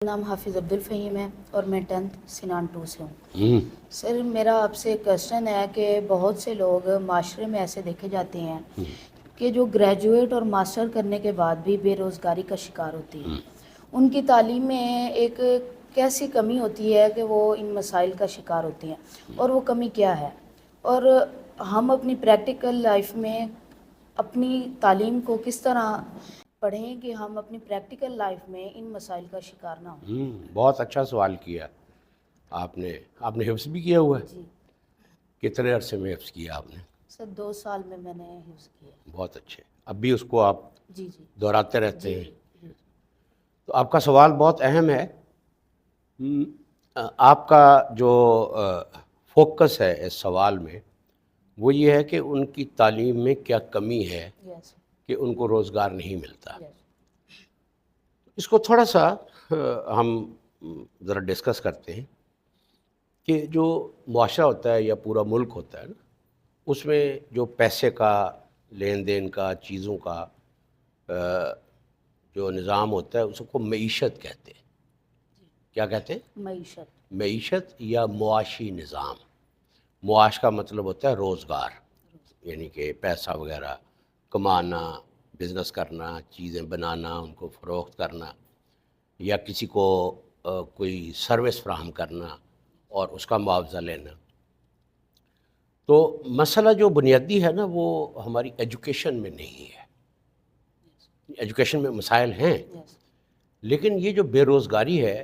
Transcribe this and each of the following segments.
نام حافظ عبدالفہیم ہے اور میں 10th سنان 2 سے ہوں۔ ہوں سر میرا آپ سے کوشچن ہے کہ بہت سے لوگ معاشرے میں ایسے دیکھے جاتے ہیں کہ جو گریجویٹ اور ماسٹر کرنے کے بعد بھی بے روزگاری کا شکار ہوتی ہے۔ ان کی تعلیم میں ایک کیسی کمی ہوتی ہے کہ وہ ان مسائل کا شکار ہوتی ہیں، اور وہ کمی کیا ہے، اور ہم اپنی پریکٹیکل لائف میں اپنی تعلیم کو کس طرح پڑھیں کہ ہم اپنی پریکٹیکل لائف میں ان مسائل کا شکار نہ ہوں۔ بہت اچھا سوال کیا آپ نے حفظ بھی کیا ہوا ہے؟ جی کتنے عرصے میں حفظ کیا آپ نے؟ سر 2 سال میں نے حفظ کیا۔ بہت اچھے، اب بھی اس کو آپ جی جی دہراتے رہتے جی ہیں؟ جی جی تو آپ کا سوال بہت اہم ہے۔ آپ کا جو فوکس ہے اس سوال میں وہ یہ ہے کہ ان کی تعلیم میں کیا کمی ہے یس کہ ان کو روزگار نہیں ملتا۔ یس اس کو تھوڑا سا ہم ذرا ڈسکس کرتے ہیں کہ جو معاشرہ ہوتا ہے یا پورا ملک ہوتا ہے نا، اس میں جو پیسے کا لین دین کا، چیزوں کا جو نظام ہوتا ہے اس کو معیشت کہتے ہیں۔ کیا کہتے ہیں؟ معیشت۔ معیشت یا معاشی نظام۔ معاش کا مطلب ہوتا ہے روزگار، یعنی کہ پیسہ وغیرہ کمانا، بزنس کرنا، چیزیں بنانا، ان کو فروخت کرنا، یا کسی کو کوئی سروس فراہم کرنا اور اس کا معاوضہ لینا۔ تو مسئلہ جو بنیادی ہے نا وہ ہماری ایجوکیشن میں نہیں ہے۔ ایجوکیشن میں مسائل ہیں، یس لیکن یہ جو بے روزگاری ہے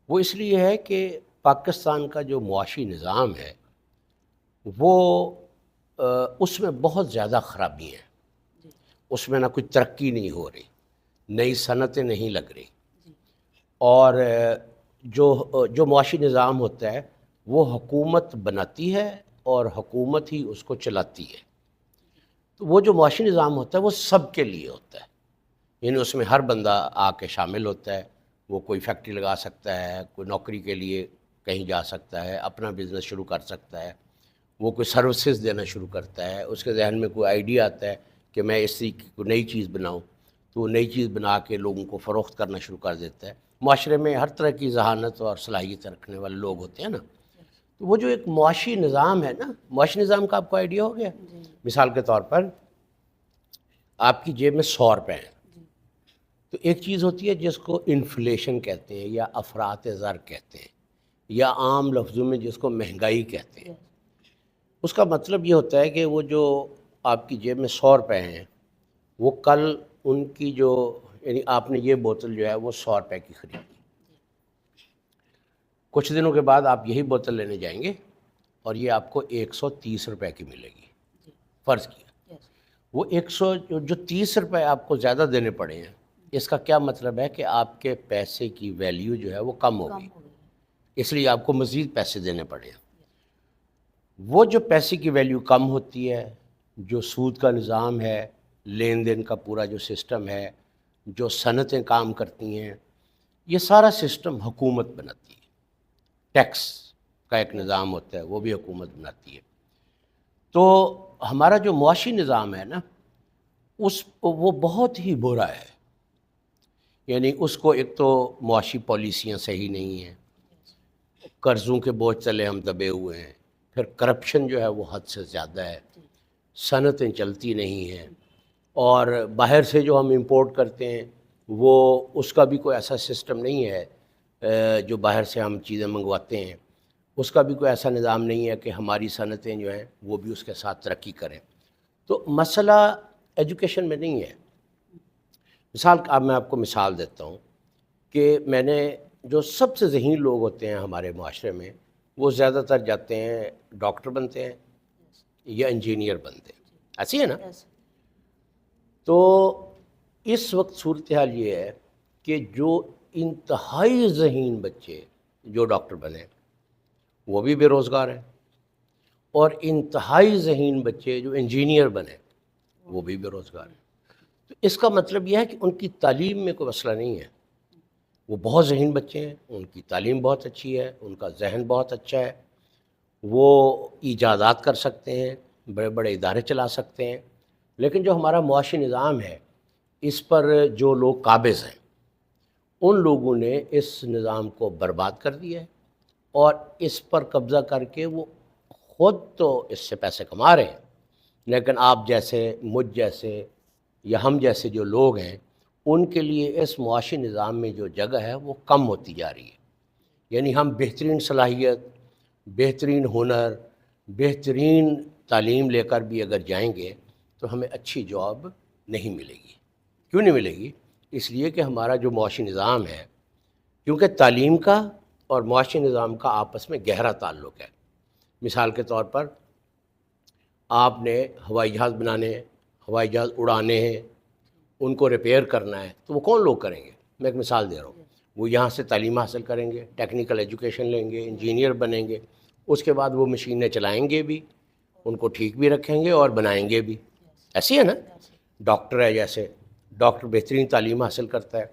وہ اس لیے ہے کہ پاکستان کا جو معاشی نظام ہے وہ اس میں بہت زیادہ خرابی ہیں۔ جی اس میں نہ کوئی ترقی نہیں ہو رہی، نئی صنعتیں نہیں لگ رہی، جی اور جو معاشی نظام ہوتا ہے وہ حکومت بناتی ہے اور حکومت ہی اس کو چلاتی ہے۔ تو وہ جو معاشی نظام ہوتا ہے وہ سب کے لیے ہوتا ہے، یعنی اس میں ہر بندہ آ کے شامل ہوتا ہے۔ وہ کوئی فیکٹری لگا سکتا ہے، کوئی نوکری کے لیے کہیں جا سکتا ہے، اپنا بزنس شروع کر سکتا ہے، وہ کوئی سروسز دینا شروع کرتا ہے، اس کے ذہن میں کوئی آئیڈیا آتا ہے کہ میں اس طریقے کو نئی چیز بناؤں، تو وہ نئی چیز بنا کے لوگوں کو فروخت کرنا شروع کر دیتا ہے۔ معاشرے میں ہر طرح کی ذہانت اور صلاحیت رکھنے والے لوگ ہوتے ہیں نا، تو وہ جو ایک معاشی نظام ہے نا، معاشی نظام کا آپ کو آئیڈیا ہو گیا؟ جی مثال کے طور پر آپ کی جیب میں 100 روپے ہیں، جی تو ایک چیز ہوتی ہے جس کو انفلیشن کہتے ہیں یا افراط زر کہتے ہیں، یا عام لفظوں میں جس کو مہنگائی کہتے ہیں۔ یس اس کا مطلب یہ ہوتا ہے کہ وہ جو آپ کی جیب میں 100 روپے ہیں وہ کل ان کی جو، یعنی آپ نے یہ بوتل جو ہے وہ 100 روپے کی خریدی، کچھ دنوں کے بعد آپ یہی بوتل لینے جائیں گے اور یہ آپ کو 130 روپے کی ملے گی۔ جی فرض کیا یس وہ جو 30 روپے آپ کو زیادہ دینے پڑے ہیں، اس کا کیا مطلب ہے کہ آپ کے پیسے کی ویلیو جو ہے وہ کم ہو گئی، کم ہو گئی ہے۔ اس لیے آپ کو مزید پیسے دینے پڑے ہیں۔ وہ جو پیسے کی ویلیو کم ہوتی ہے، جو سود کا نظام ہے، لین دین کا پورا جو سسٹم ہے، جو صنعتیں کام کرتی ہیں، یہ سارا سسٹم حکومت بناتی ہے۔ ٹیکس کا ایک نظام ہوتا ہے، وہ بھی حکومت بناتی ہے۔ تو ہمارا جو معاشی نظام ہے نا وہ بہت ہی برا ہے، یعنی اس کو ایک تو معاشی پالیسیاں صحیح نہیں ہیں، قرضوں کے بوجھ تلے ہم دبے ہوئے ہیں، پھر کرپشن جو ہے وہ حد سے زیادہ ہے، صنعتیں چلتی نہیں ہیں، اور باہر سے جو ہم امپورٹ کرتے ہیں وہ اس کا بھی کوئی ایسا سسٹم نہیں ہے، جو باہر سے ہم چیزیں منگواتے ہیں اس کا بھی کوئی ایسا نظام نہیں ہے کہ ہماری صنعتیں جو ہیں وہ بھی اس کے ساتھ ترقی کریں۔ تو مسئلہ ایجوکیشن میں نہیں ہے۔ میں آپ کو مثال دیتا ہوں کہ میں نے جو سب سے ذہین لوگ ہوتے ہیں ہمارے معاشرے میں وہ زیادہ تر جاتے ہیں ڈاکٹر بنتے ہیں یا انجینئر بنتے ہیں، ایسی ہے نا؟ یس تو اس وقت صورتحال یہ ہے کہ جو انتہائی ذہین بچے جو ڈاکٹر بنے وہ بھی بے روزگار ہیں، اور انتہائی ذہین بچے جو انجینئر بنے وہ بھی بے روزگار ہیں۔ تو اس کا مطلب یہ ہے کہ ان کی تعلیم میں کوئی مسئلہ نہیں ہے، وہ بہت ذہین بچے ہیں، ان کی تعلیم بہت اچھی ہے، ان کا ذہن بہت اچھا ہے، وہ ایجادات کر سکتے ہیں، بڑے بڑے ادارے چلا سکتے ہیں، لیکن جو ہمارا معاشی نظام ہے اس پر جو لوگ قابض ہیں ان لوگوں نے اس نظام کو برباد کر دیا ہے اور اس پر قبضہ کر کے وہ خود تو اس سے پیسے کما رہے ہیں، لیکن آپ جیسے، مجھ جیسے یا ہم جیسے جو لوگ ہیں ان کے لیے اس معاشی نظام میں جو جگہ ہے وہ کم ہوتی جا رہی ہے. یعنی ہم بہترین صلاحیت، بہترین ہنر، بہترین تعلیم لے کر بھی اگر جائیں گے تو ہمیں اچھی جاب نہیں ملے گی. کیوں نہیں ملے گی؟ اس لیے کہ ہمارا جو معاشی نظام ہے، کیونکہ تعلیم کا اور معاشی نظام کا آپس میں گہرا تعلق ہے. مثال کے طور پر آپ نے ہوائی جہاز بنانے ہیں، ہوائی جہاز اڑانے ہیں، ان کو ریپیئر کرنا ہے، تو وہ کون لوگ کریں گے؟ میں ایک مثال دے رہا ہوں. وہ یہاں سے تعلیم حاصل کریں گے، ٹیکنیکل ایجوکیشن لیں گے، انجینئر بنیں گے، اس کے بعد وہ مشینیں چلائیں گے بھی، ان کو ٹھیک بھی رکھیں گے اور بنائیں گے بھی. ایسی ہے نا؟ ڈاکٹر ہے، جیسے ڈاکٹر بہترین تعلیم حاصل کرتا ہے،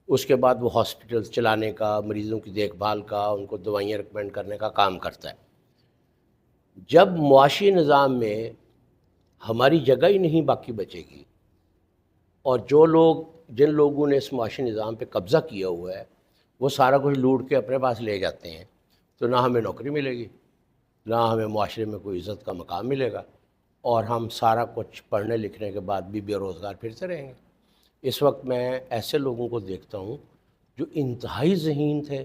اس کے بعد وہ ہاسپٹل چلانے کا، مریضوں کی دیکھ بھال کا، ان کو دوائیاں ریکمینڈ کرنے کا کام کرتا ہے. جب معاشی نظام میں ہماری جگہ ہی نہیں باقی بچے گی اور جن لوگوں نے اس معاشی نظام پہ قبضہ کیا ہوا ہے وہ سارا کچھ لوٹ کے اپنے پاس لے جاتے ہیں، تو نہ ہمیں نوکری ملے گی، نہ ہمیں معاشرے میں کوئی عزت کا مقام ملے گا، اور ہم سارا کچھ پڑھنے لکھنے کے بعد بھی بے روزگار پھرتے رہیں گے. اس وقت میں ایسے لوگوں کو دیکھتا ہوں جو انتہائی ذہین تھے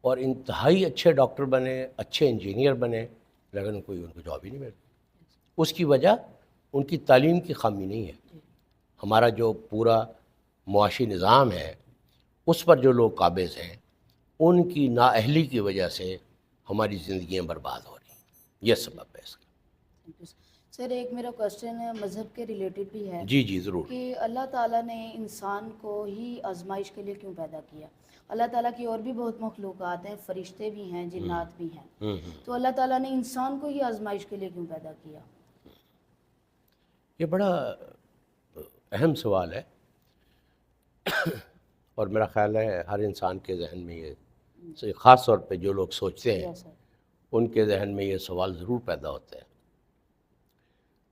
اور انتہائی اچھے ڈاکٹر بنے، اچھے انجینئر بنے، لیکن کوئی ان کو جاب ہی نہیں مل. اس کی وجہ ان کی تعلیم کی خامی نہیں ہے. ہمارا جو پورا معاشی نظام ہے اس پر جو لوگ قابض ہیں ان کی نااہلی کی وجہ سے ہماری زندگیاں برباد ہو رہی ہیں. یہ سبب ہے اس کا. سر ایک میرا کوشچن ہے، مذہب کے ریلیٹڈ بھی ہے. جی ضرور. کہ اللہ تعالیٰ نے انسان کو ہی آزمائش کے لیے کیوں پیدا کیا؟ اللہ تعالیٰ کی اور بھی بہت مخلوقات ہیں، فرشتے بھی ہیں، جنات بھی ہیں، تو اللہ تعالیٰ نے انسان کو ہی آزمائش کے لیے کیوں پیدا کیا؟ یہ بڑا اہم سوال ہے اور میرا خیال ہے ہر انسان کے ذہن میں یہ، خاص طور پہ جو لوگ سوچتے ہیں ان کے ذہن میں یہ سوال ضرور پیدا ہوتا ہے.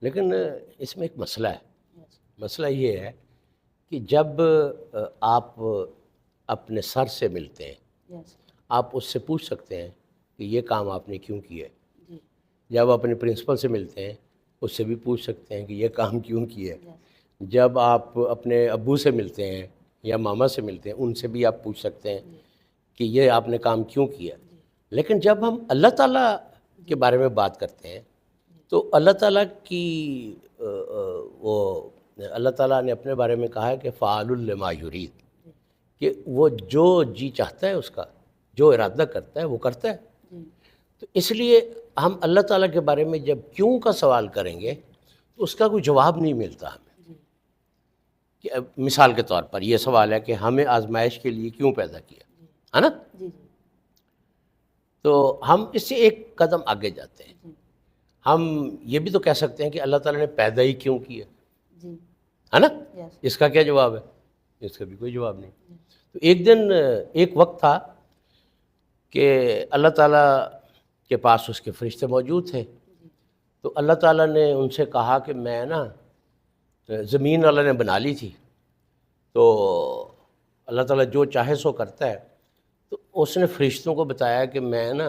لیکن اس میں ایک مسئلہ ہے. مسئلہ یہ ہے کہ جب آپ اپنے سر سے ملتے ہیں آپ اس سے پوچھ سکتے ہیں کہ یہ کام آپ نے کیوں کیا ہے. جب اپنے پرنسپل سے ملتے ہیں اس سے بھی پوچھ سکتے ہیں کہ یہ کام کیوں کیا ہے. جب آپ اپنے ابو سے ملتے ہیں یا ماما سے ملتے ہیں ان سے بھی آپ پوچھ سکتے ہیں کہ یہ آپ نے کام کیوں کیا. لیکن جب ہم اللہ تعالیٰ کے بارے میں بات کرتے ہیں تو اللہ تعالیٰ کی اللہ تعالیٰ نے اپنے بارے میں کہا ہے کہ فعال لما یرید، کہ وہ جو جی چاہتا ہے اس کا جو ارادہ کرتا ہے وہ کرتا ہے. تو اس لیے ہم اللہ تعالیٰ کے بارے میں جب کیوں کا سوال کریں گے تو اس کا کوئی جواب نہیں ملتا ہمیں. کہ مثال کے طور پر یہ سوال ہے کہ ہمیں آزمائش کے لیے کیوں پیدا کیا ہے نا، تو ہم اس سے ایک قدم آگے جاتے ہیں. ہم یہ بھی تو کہہ سکتے ہیں کہ اللہ تعالیٰ نے پیدا ہی کیوں کیا ہے نا. اس کا کیا جواب ہے؟ اس کا بھی کوئی جواب نہیں. تو ایک دن ایک وقت تھا کہ اللہ تعالیٰ کے پاس اس کے فرشتے موجود تھے. تو اللہ تعالیٰ نے ان سے کہا کہ میں نا زمین اللہ نے بنا لی تھی، تو اللہ تعالیٰ جو چاہے سو کرتا ہے. تو اس نے فرشتوں کو بتایا کہ میں نا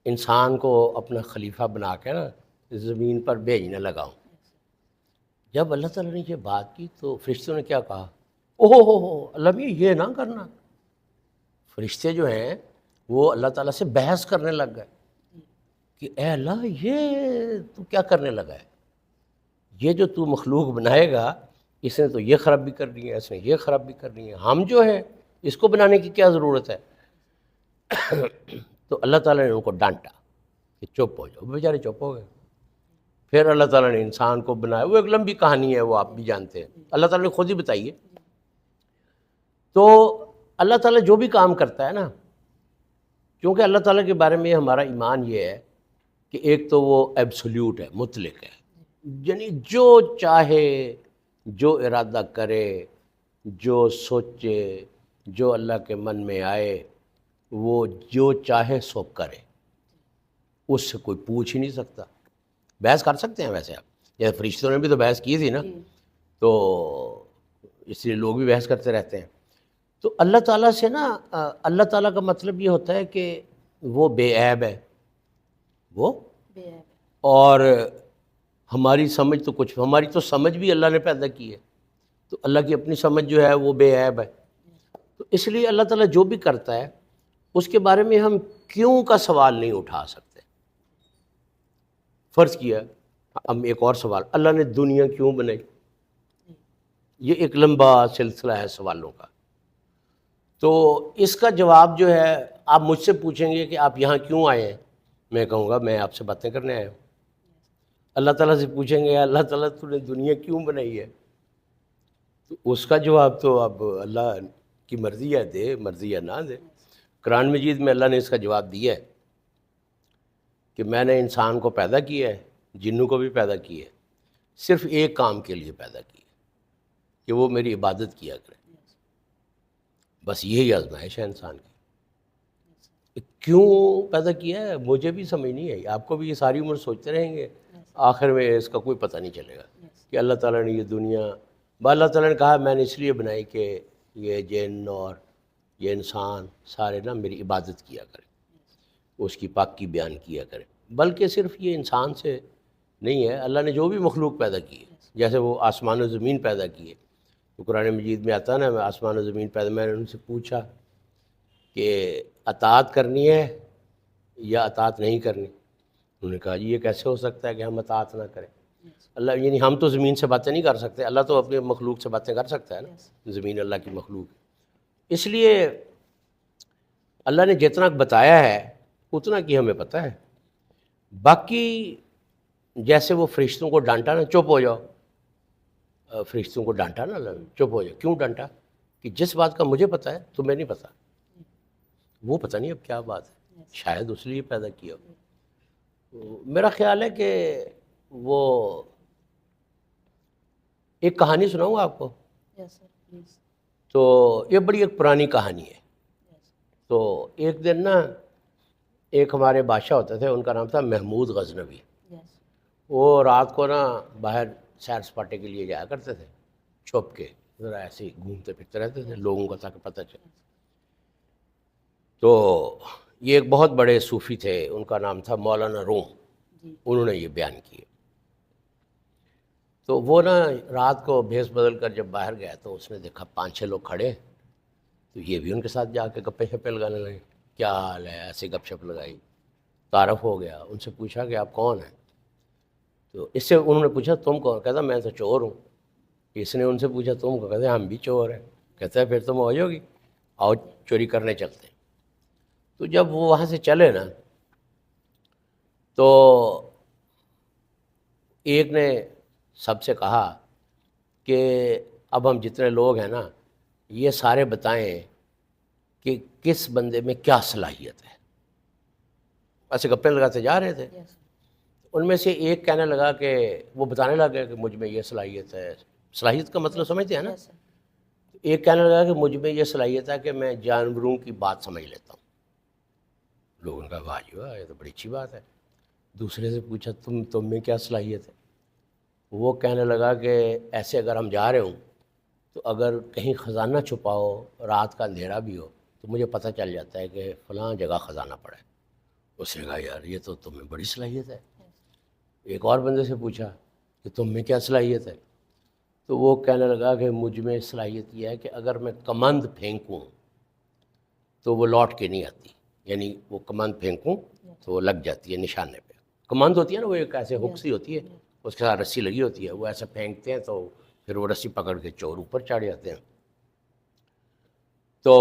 انسان کو اپنا خلیفہ بنا کے نا زمین پر بھیجنے لگا ہوں. جب اللہ تعالیٰ نے یہ بات کی تو فرشتوں نے کیا کہا؟ اوہ ہو اللہ بھی یہ نہ کرنا. فرشتے جو ہیں وہ اللہ تعالیٰ سے بحث کرنے لگ گئے کہ اے اللہ یہ تو کیا کرنے لگا ہے، یہ جو تو مخلوق بنائے گا اس نے تو یہ خرابی کرنی ہے، اس نے یہ خرابی کرنی ہے، ہم جو ہیں اس کو بنانے کی کیا ضرورت ہے. تو اللہ تعالیٰ نے ان کو ڈانٹا کہ چپ ہو جاؤ. بیچارے چپ ہو گئے. پھر اللہ تعالیٰ نے انسان کو بنایا. وہ ایک لمبی کہانی ہے، وہ آپ بھی جانتے ہیں، اللہ تعالیٰ نے خود ہی بتائی ہے. تو اللہ تعالیٰ جو بھی کام کرتا ہے نا، کیونکہ اللہ تعالیٰ کے بارے میں ہمارا ایمان یہ ہے کہ ایک تو وہ ایبسولیوٹ ہے، مطلق ہے، یعنی جو چاہے، جو ارادہ کرے، جو سوچے، جو اللہ کے من میں آئے وہ جو چاہے سو کرے، اس سے کوئی پوچھ ہی نہیں سکتا. بحث کر سکتے ہیں ویسے آپ، جیسے فرشتوں نے بھی تو بحث کی تھی نا، تو اس لیے لوگ بھی بحث کرتے رہتے ہیں. تو اللہ تعالیٰ سے نا اللہ تعالیٰ کا مطلب یہ ہوتا ہے کہ وہ بے عیب ہے، وہ بے عیب ہے۔ اور ہماری سمجھ تو کچھ، ہماری تو سمجھ بھی اللہ نے پیدا کی ہے، تو اللہ کی اپنی سمجھ جو ہے وہ بے عیب ہے۔ تو اس لیے اللہ تعالیٰ جو بھی کرتا ہے اس کے بارے میں ہم کیوں کا سوال نہیں اٹھا سکتے۔ فرض کیا ہم ایک اور سوال، اللہ نے دنیا کیوں بنائی؟ یہ ایک لمبا سلسلہ ہے سوالوں کا۔ تو اس کا جواب جو ہے آپ مجھ سے پوچھیں گے کہ آپ یہاں کیوں آئے ہیں، میں کہوں گا میں آپ سے باتیں کرنے آیا ہوں۔ اللہ تعالیٰ سے پوچھیں گے اللہ تعالیٰ تو نے دنیا کیوں بنائی ہے، تو اس کا جواب تو اب اللہ کی مرضی ہے، دے مرضی ہے نہ دے۔ قرآن مجید میں اللہ نے اس کا جواب دیا ہے کہ میں نے انسان کو پیدا کیا ہے، جنوں کو بھی پیدا کیا ہے، صرف ایک کام کے لیے پیدا کیا ہے کہ وہ میری عبادت کیا کرے۔ بس یہی آزمائش ہے انسان کی۔ کیوں پیدا کیا ہے مجھے بھی سمجھ نہیں آئی، آپ کو بھی یہ ساری عمر سوچتے رہیں گے، آخر میں اس کا کوئی پتہ نہیں چلے گا کہ اللہ تعالیٰ نے یہ دنیا، اللہ تعالیٰ نے کہا میں نے اس لیے بنائی کہ یہ جن اور یہ انسان سارے نا میری عبادت کیا کریں، اس کی پاکی بیان کیا کریں۔ بلکہ صرف یہ انسان سے نہیں ہے، اللہ نے جو بھی مخلوق پیدا کی ہے، جیسے وہ آسمان و زمین پیدا کیے، تو قرآن مجید میں آتا ہے نا میں آسمان و زمین پیدا، میں نے ان سے پوچھا کہ اطاعت کرنی ہے یا اطاعت نہیں کرنی؟ انہوں نے کہا جی یہ کیسے ہو سکتا ہے کہ ہم اطاعت نہ کریں؟ اللہ یعنی ہم تو زمین سے باتیں نہیں کر سکتے، اللہ تو اپنے مخلوق سے باتیں کر سکتا ہے نا، زمین اللہ کی مخلوق ہے۔ اس لیے اللہ نے جتنا بتایا ہے اتنا کی ہمیں پتہ ہے، باقی جیسے وہ فرشتوں کو ڈانٹا نا چپ ہو جاؤ، فرشتوں کو ڈانٹا نا اللہ نے، چپ ہو جاؤ، کیوں ڈانٹا؟ کہ جس بات کا مجھے پتہ ہے تمہیں نہیں پتہ، وہ پتہ نہیں اب کیا بات ہے، شاید اس لیے پیدا کیا ہو۔ میرا خیال ہے کہ وہ ایک کہانی سناؤں آپ کو، Yes, sir, please. تو یہ بڑی ایک پرانی کہانی ہے۔ تو ایک دن نا ایک ہمارے بادشاہ ہوتے تھے، ان کا نام تھا محمود غزنوی۔ Yes. وہ رات کو نا باہر سیر سپاٹے کے لیے جایا کرتے تھے، چھپ کے ذرا ایسے ہی گھومتے پھرتے رہتے تھے لوگوں کو تاکہ پتہ چلے۔ تو یہ ایک بہت بڑے صوفی تھے، ان کا نام تھا مولانا روم، جی انہوں نے یہ بیان کیے۔ تو وہ نا رات کو بھیس بدل کر جب باہر گیا تو اس نے دیکھا 5-6 لوگ کھڑے، تو یہ بھی ان کے ساتھ جا کے گپے شپے لگانے لگے، کیا حال ہے، ایسے گپ شپ لگائی، تعارف ہو گیا۔ ان سے پوچھا کہ آپ کون ہیں؟ تو اس سے انہوں نے پوچھا تم کون؟ کہتا میں تو چور ہوں۔ اس نے ان سے پوچھا تم کو؟ کہتے ہم بھی چور ہیں۔ کہتا ہے پھر تو موج ہوگی، آؤ چوری کرنے چلتے ہیں۔ تو جب وہ وہاں سے چلے نا تو ایک نے سب سے کہا کہ اب ہم جتنے لوگ ہیں نا یہ سارے بتائیں کہ کس بندے میں کیا صلاحیت ہے، ایسے گپے لگاتے جا رہے تھے۔ Yes. ان میں سے ایک کہنے لگا کہ وہ بتانے لگا کہ مجھ میں یہ صلاحیت ہے، صلاحیت کا مطلب سمجھتے ہیں نا؟ Yes, sir. ایک کہنے لگا کہ مجھ میں یہ صلاحیت ہے کہ میں جانوروں کی بات سمجھ لیتا ہوں۔ لوگوں کا واہ جی واہ، یہ تو بڑی اچھی بات ہے۔ دوسرے سے پوچھا تم میں کیا صلاحیت ہے؟ وہ کہنے لگا کہ ایسے اگر ہم جا رہے ہوں تو اگر کہیں خزانہ چھپا ہو، رات کا اندھیرا بھی ہو، تو مجھے پتہ چل جاتا ہے کہ فلاں جگہ خزانہ پڑا ہے۔ اس نے کہا یار یہ تو تم میں بڑی صلاحیت ہے۔ ایک اور بندے سے پوچھا کہ تم میں کیا صلاحیت ہے؟ تو وہ کہنے لگا کہ مجھ میں صلاحیت یہ ہے کہ اگر میں کمند پھینکوں تو وہ لوٹ کے نہیں آتی، یعنی وہ کمند پھینکوں تو وہ لگ جاتی ہے نشانے پہ۔ کمند ہوتی ہے نا وہ ایک ایسے ہک سی ہوتی ہے، اس کے ساتھ رسی لگی ہوتی ہے، وہ ایسے پھینکتے ہیں تو پھر وہ رسی پکڑ کے چور اوپر چڑھ جاتے ہیں۔ تو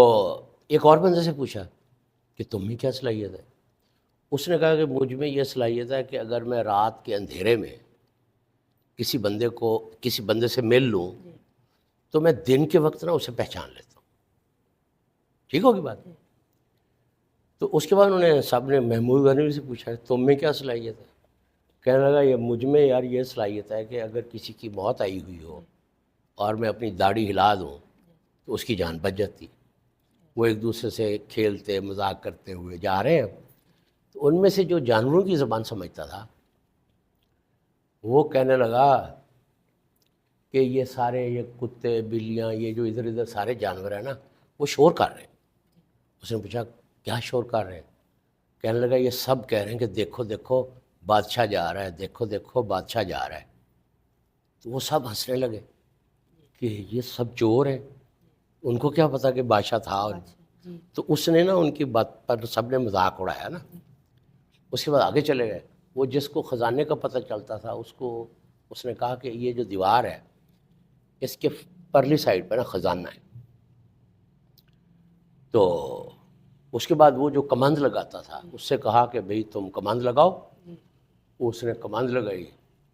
ایک اور بندے سے پوچھا کہ تم میں کیا صلاحیت ہے؟ اس نے کہا کہ مجھ میں یہ صلاحیت ہے کہ اگر میں رات کے اندھیرے میں کسی بندے سے مل لوں تو میں دن کے وقت نا اسے پہچان لیتا ہوں۔ ٹھیک ہوگی بات؟ تو اس کے بعد انہوں نے سب نے محمود غزنوی سے پوچھا تم میں کیا صلاحیت ہے؟ کہنے لگا یہ مجھ میں یار یہ صلاحیت ہے کہ اگر کسی کی موت آئی ہوئی ہو اور میں اپنی داڑھی ہلا دوں تو اس کی جان بچ جاتی۔ وہ ایک دوسرے سے کھیلتے مذاق کرتے ہوئے جا رہے ہیں، تو ان میں سے جو جانوروں کی زبان سمجھتا تھا وہ کہنے لگا کہ یہ سارے یہ کتے بلیاں یہ جو ادھر ادھر سارے جانور ہیں نا وہ شور کر رہے ہیں. اس نے پوچھا کیا شور کر رہے ہیں؟ کہنے لگا یہ سب کہہ رہے ہیں کہ دیکھو دیکھو بادشاہ جا رہا ہے، دیکھو دیکھو بادشاہ جا رہا ہے. تو وہ سب ہنسنے لگے کہ یہ سب چور ہیں، ان کو کیا پتا کہ بادشاہ تھا. جی تو اس نے نا ان کی بات پر سب نے مذاق اڑایا نا. اس کے بعد آگے چلے گئے. وہ جس کو خزانے کا پتہ چلتا تھا اس نے کہا کہ یہ جو دیوار ہے اس کے پرلی سائڈ پہ نا خزانہ ہے. تو اس کے بعد وہ جو کمند لگاتا تھا اس سے کہا کہ بھئی تم کمند لگاؤ. اس نے کمند لگائی.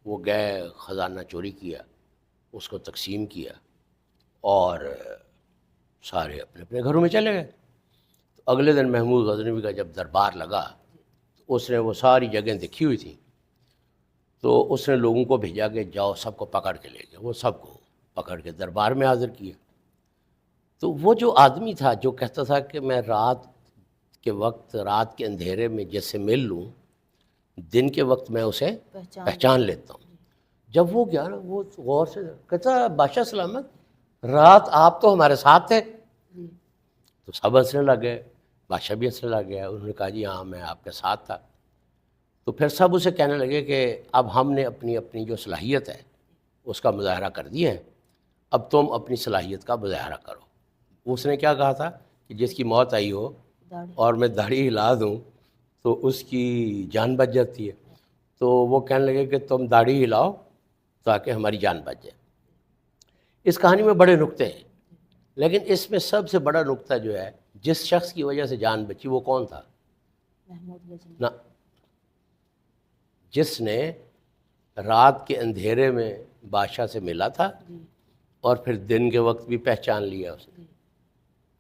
وہ گئے خزانہ چوری کیا، اس کو تقسیم کیا اور سارے اپنے اپنے گھروں میں چلے گئے. تو اگلے دن محمود غزنوی کا جب دربار لگا تو اس نے وہ ساری جگہیں دیکھی ہوئی تھیں. تو اس نے لوگوں کو بھیجا کہ جاؤ سب کو پکڑ کے لے گئے. وہ سب کو پکڑ کے دربار میں حاضر کیا. تو وہ جو آدمی تھا جو کہتا تھا کہ میں رات کے وقت رات کے اندھیرے میں جس سے مل لوں دن کے وقت میں اسے پہچان لیتا ہوں. جب وہ گیا نا وہ غور سے کہتا بادشاہ سلامت رات آپ تو ہمارے ساتھ تھے. تو سب ہنسنے لگ گئے، بادشاہ بھی ہنسنے لگ گیا. انہوں نے کہا جی ہاں میں آپ کے ساتھ تھا. تو پھر سب اسے کہنے لگے کہ اب ہم نے اپنی جو صلاحیت ہے اس کا مظاہرہ کر دیا ہے، اب تم اپنی صلاحیت کا مظاہرہ کرو. اس نے کیا کہا تھا کہ جس کی موت آئی ہو اور میں داڑھی ہلا دوں تو اس کی جان بچ جاتی ہے. تو وہ کہنے لگے کہ تم داڑھی ہلاؤ تاکہ ہماری جان بچ جائے. اس کہانی میں بڑے نکتے ہیں، لیکن اس میں سب سے بڑا نکتہ جو ہے جس شخص کی وجہ سے جان بچی وہ کون تھا؟ محمود غزنوی. نہ، جس نے رات کے اندھیرے میں بادشاہ سے ملا تھا اور پھر دن کے وقت بھی پہچان لیا اسے.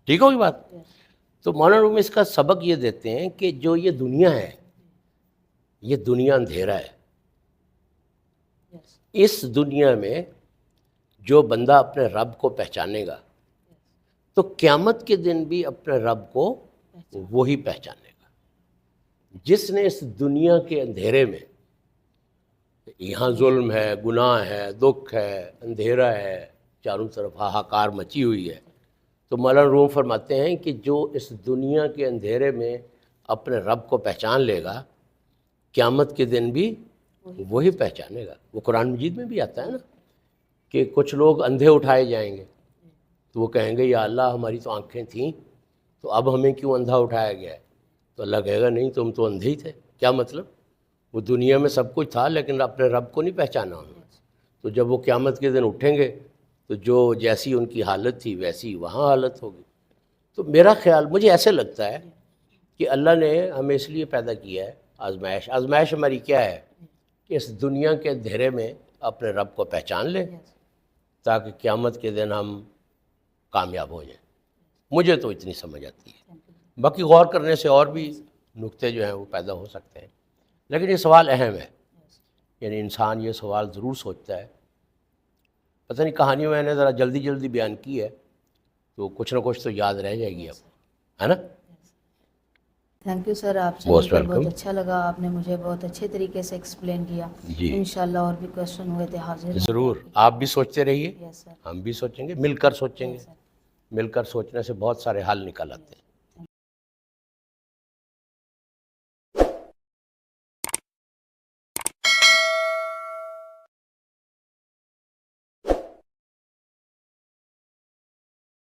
ٹھیک ہوگی بات؟ تو مولانا رومی اس کا سبق یہ دیتے ہیں کہ جو یہ دنیا ہے یہ دنیا اندھیرا ہے. اس دنیا میں جو بندہ اپنے رب کو پہچانے گا تو قیامت کے دن بھی اپنے رب کو وہی پہچانے گا. جس نے اس دنیا کے اندھیرے میں یہاں ظلم ہے، گناہ ہے، دکھ ہے، اندھیرا ہے، چاروں طرف ہاہاکار مچی ہوئی ہے، تو مولانا روم فرماتے ہیں کہ جو اس دنیا کے اندھیرے میں اپنے رب کو پہچان لے گا قیامت کے دن بھی وہی پہچانے گا. وہ قرآن مجید میں بھی آتا ہے نا کہ کچھ لوگ اندھے اٹھائے جائیں گے تو وہ کہیں گے یا اللہ ہماری تو آنکھیں تھیں تو اب ہمیں کیوں اندھا اٹھایا گیا ہے؟ تو اللہ کہے گا نہیں تم تو اندھے ہی تھے. کیا مطلب؟ وہ دنیا میں سب کچھ تھا لیکن اپنے رب کو نہیں پہچانا انہوں نے. تو جب وہ قیامت کے دن اٹھیں گے تو جو جیسی ان کی حالت تھی ویسی وہاں حالت ہوگی. تو میرا خیال مجھے ایسے لگتا ہے کہ اللہ نے ہمیں اس لیے پیدا کیا ہے آزمائش ہماری کیا ہے کہ اس دنیا کے اندھیرے میں اپنے رب کو پہچان لیں تاکہ قیامت کے دن ہم کامیاب ہو جائیں. مجھے تو اتنی سمجھ آتی ہے. باقی غور کرنے سے اور بھی نکتے جو ہیں وہ پیدا ہو سکتے ہیں، لیکن یہ سوال اہم ہے. یعنی انسان یہ سوال ضرور سوچتا ہے. پتہ نہیں کہانی میں نے ذرا جلدی جلدی بیان کی ہے تو کچھ نہ کچھ تو یاد رہ جائے گی اب، ہے نا؟ تھینک یو سر، آپ سے Most مل کر welcome. بہت اچھا لگا. آپ نے مجھے بہت اچھے طریقے سے ایکسپلین کیا. جی انشاءاللہ اور بھی کویشچن ہوئے تھے حاضر ہوں. ضرور. آپ بھی سوچتے رہیے، یس سر. ہم بھی سوچیں گے، مل کر سوچیں گے. یس سر. مل کر سوچنے سے بہت سارے حل نکل آتے ہیں.